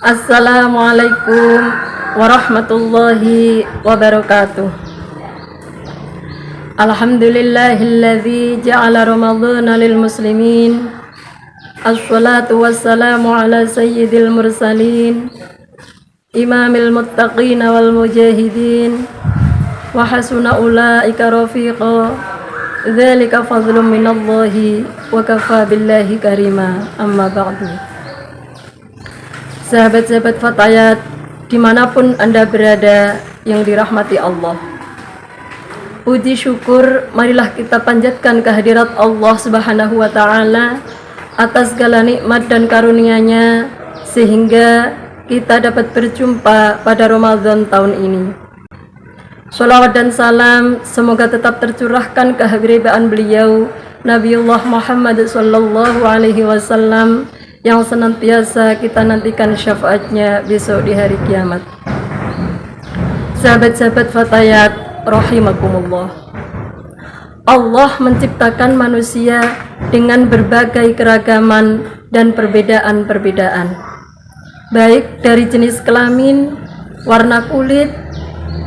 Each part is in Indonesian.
Assalamualaikum warahmatullahi wabarakatuh. Alhamdulillahilladzi ja'ala ramadhana lil muslimin. Assalatu wassalamu ala sayyidil mursalin, imamil muttaqin wal mujahidin, wa hasuna ulaika rafiqa. Dzalika fadlun minallahi wa kafa billahi karima. Amma ba'du. Sahabat-sahabat Fatayat dimanapun Anda berada yang dirahmati Allah, puji syukur marilah kita panjatkan kehadirat Allah Subhanahu wa ta'ala atas segala nikmat dan karunia-Nya sehingga kita dapat berjumpa pada Ramadan tahun ini. Sholawat dan salam semoga tetap tercurahkan kehadiran beliau Nabiullah Muhammad sallallahu alaihi wasallam yang senantiasa kita nantikan syafaatnya besok di hari kiamat. Sahabat-sahabat Fatayat rahimakumullah, Allah menciptakan manusia dengan berbagai keragaman dan perbedaan-perbedaan, baik dari jenis kelamin, warna kulit,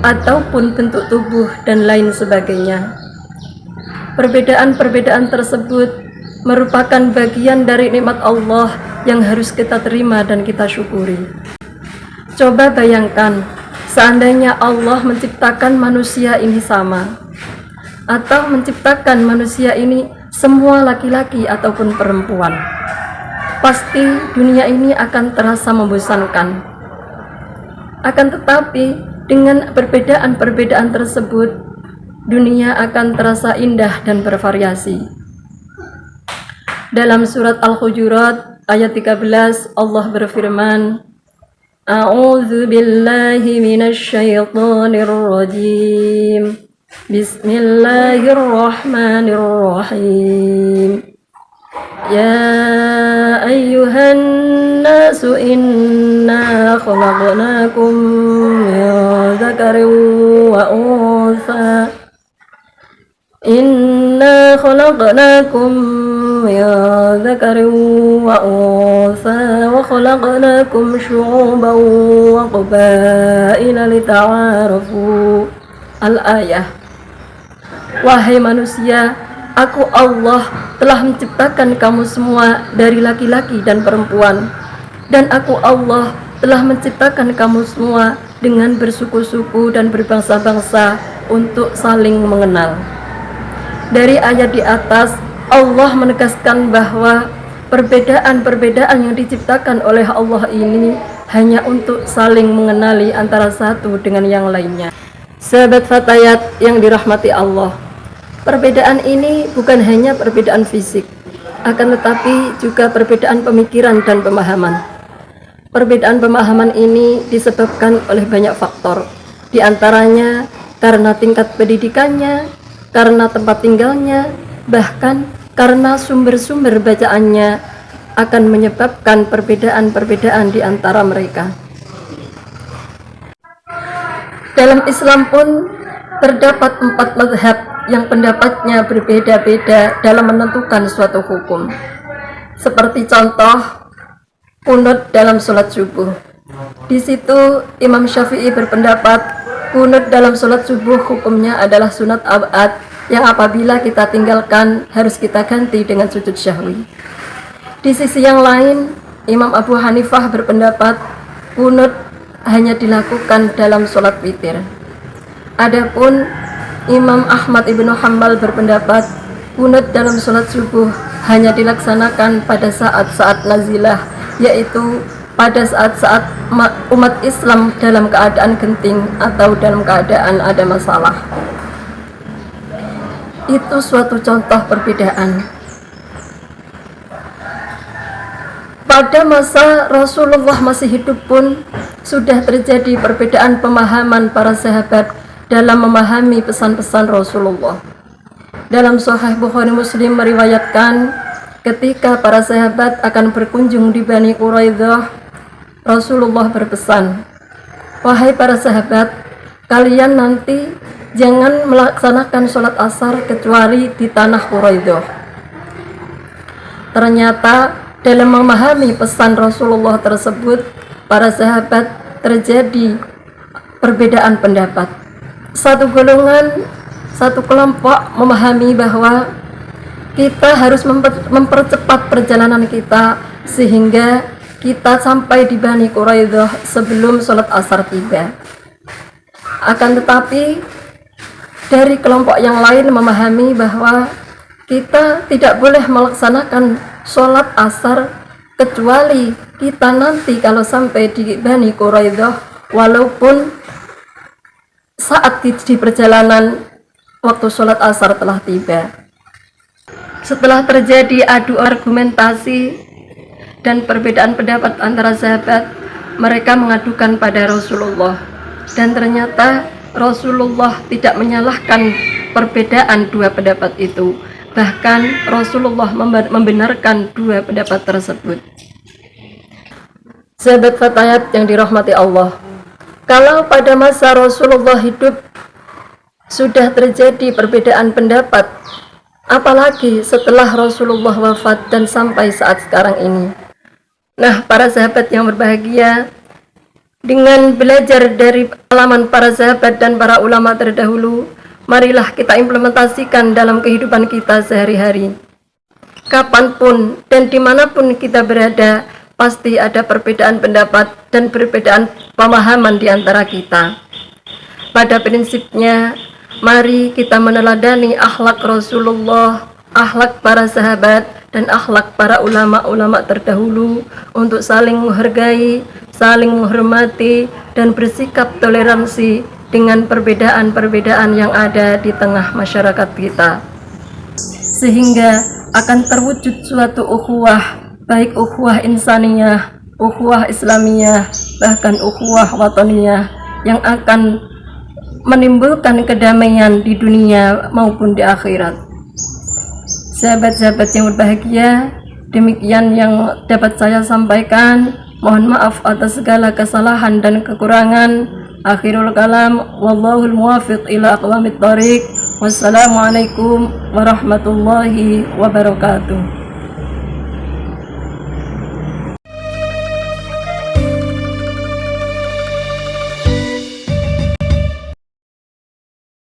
ataupun bentuk tubuh dan lain sebagainya. Perbedaan-perbedaan tersebut merupakan bagian dari nikmat Allah yang harus kita terima dan kita syukuri. Coba bayangkan, seandainya Allah menciptakan manusia ini sama, atau menciptakan manusia ini semua laki-laki ataupun perempuan, pasti dunia ini akan terasa membosankan. Akan tetapi, dengan perbedaan-perbedaan tersebut, dunia akan terasa indah dan bervariasi. Dalam surat Al-Hujurat ayat 13 Allah berfirman, A'udzu billahi minasyaitonir rajim. Bismillahirrahmanirrahim. Ya ayyuhan nasu inna khalaqnakum min dzakarin wa untha. Inna khalaqnakum min dzakarin wa untha wa khalaqnakum syu'uban wa qabaila lita'arafu. Al-ayah. Wahai manusia, aku Allah telah menciptakan kamu semua dari laki-laki dan perempuan, dan aku Allah telah menciptakan kamu semua dengan bersuku-suku dan berbangsa-bangsa untuk saling mengenal. Dari ayat di atas, Allah menegaskan bahwa perbedaan-perbedaan yang diciptakan oleh Allah ini hanya untuk saling mengenali antara satu dengan yang lainnya. Sahabat Fatayat yang dirahmati Allah, perbedaan ini bukan hanya perbedaan fisik, akan tetapi juga perbedaan pemikiran dan pemahaman. Perbedaan pemahaman ini disebabkan oleh banyak faktor, di antaranya karena tingkat pendidikannya, karena tempat tinggalnya, bahkan karena sumber-sumber bacaannya akan menyebabkan perbedaan-perbedaan di antara mereka. Dalam Islam pun terdapat 4 mazhab yang pendapatnya berbeda-beda dalam menentukan suatu hukum. Seperti contoh, qunut dalam sholat subuh. Di situ Imam Syafi'i berpendapat qunut dalam sholat subuh hukumnya adalah sunat abad yang apabila kita tinggalkan harus kita ganti dengan sujud syahwi. Di sisi yang lain, Imam Abu Hanifah berpendapat qunut hanya dilakukan dalam sholat witir. Adapun Imam Ahmad ibnu Hanbal berpendapat qunut dalam sholat subuh hanya dilaksanakan pada saat-saat nazilah, yaitu pada saat-saat umat Islam dalam keadaan genting atau dalam keadaan ada masalah. Itu suatu contoh perbedaan. Pada masa Rasulullah masih hidup pun sudah terjadi perbedaan pemahaman para sahabat dalam memahami pesan-pesan Rasulullah. Dalam Sahih Bukhari Muslim meriwayatkan, ketika para sahabat akan berkunjung di Bani Quraidah, Rasulullah berpesan, wahai para sahabat, kalian nanti jangan melaksanakan sholat asar kecuali di tanah Quraidah. Ternyata dalam memahami pesan Rasulullah tersebut, para sahabat terjadi perbedaan pendapat. Satu golongan, satu kelompok memahami bahwa kita harus mempercepat perjalanan kita sehingga kita sampai di Bani Quraidah sebelum sholat asar tiba. Akan tetapi dari kelompok yang lain memahami bahwa kita tidak boleh melaksanakan sholat asar kecuali kita nanti kalau sampai di Bani Quraidah, walaupun saat di perjalanan waktu sholat asar telah tiba. Setelah terjadi adu argumentasi dan perbedaan pendapat antara sahabat, mereka mengadukan pada Rasulullah, dan ternyata Rasulullah tidak menyalahkan perbedaan dua pendapat itu. Bahkan Rasulullah membenarkan dua pendapat tersebut. Sahabat Fatayat yang dirahmati Allah, kalau pada masa Rasulullah hidup sudah terjadi perbedaan pendapat, apalagi setelah Rasulullah wafat dan sampai saat sekarang ini. Nah, para sahabat yang berbahagia, dengan belajar dari pengalaman para sahabat dan para ulama terdahulu, marilah kita implementasikan dalam kehidupan kita sehari-hari. Kapanpun dan dimanapun kita berada, pasti ada perbedaan pendapat dan perbedaan pemahaman di antara kita. Pada prinsipnya, mari kita meneladani akhlak Rasulullah, akhlak para sahabat, dan akhlak para ulama-ulama terdahulu untuk saling menghargai, saling menghormati, dan bersikap toleransi dengan perbedaan-perbedaan yang ada di tengah masyarakat kita, sehingga akan terwujud suatu ukhuwah, baik ukhuwah insaniyah, ukhuwah islamiyah, bahkan ukhuwah wataniyah yang akan menimbulkan kedamaian di dunia maupun di akhirat. Sahabat-sahabat yang berbahagia, demikian yang dapat saya sampaikan. Mohon maaf atas segala kesalahan dan kekurangan. Akhirul kalam, wallahul muwafiq ila aqwamit thariq. Wassalamualaikum warahmatullahi wabarakatuh.